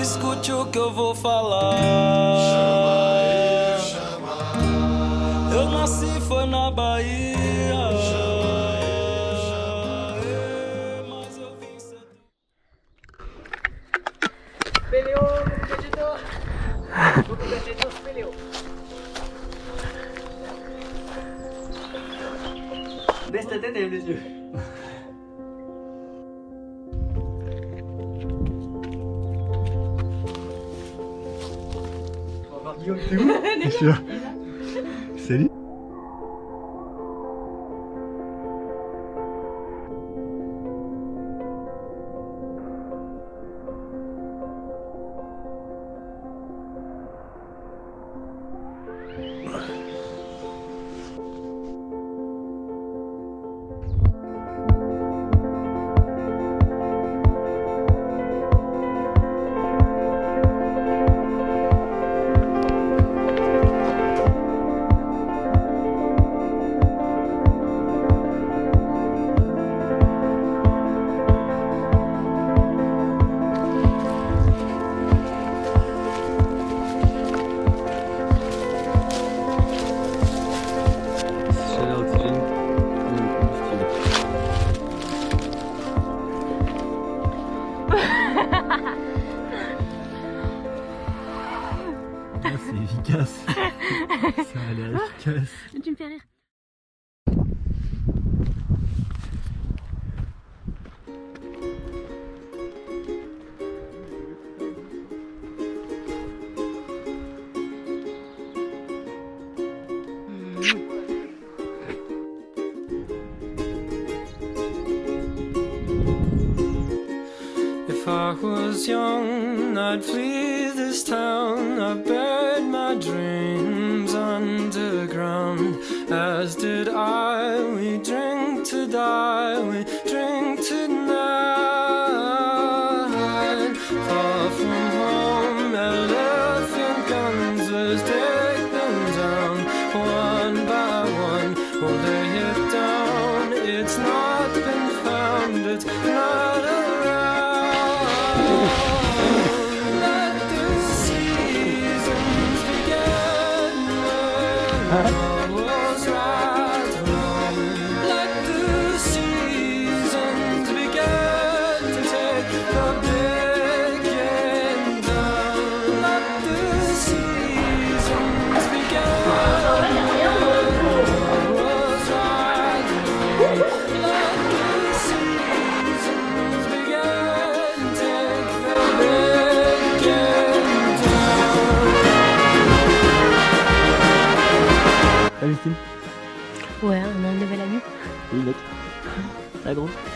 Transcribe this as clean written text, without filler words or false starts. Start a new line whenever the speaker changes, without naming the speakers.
Escute o que eu vou falar. Eu nasci foi na Bahia. Mas eu vim ser...
Spéléo, beaucoup d'agito, spéléo. Baisse ta tête et lève les yeux. Guillaume, t'es où?
Je suis là. Salut. C'est efficace. Ça a l'air efficace.
Tu me fais rire.
If I was young, I'd flee this town. I buried my dreams underground. As did I, we drink to die, we drink tonight. Far from home, elephant guns, let's take them down. One by one, we'll lay it down. It's not been found, it's not around.
Salut Tim.
Ouais, on a un nouvel ami.
Salut mec. La grosse.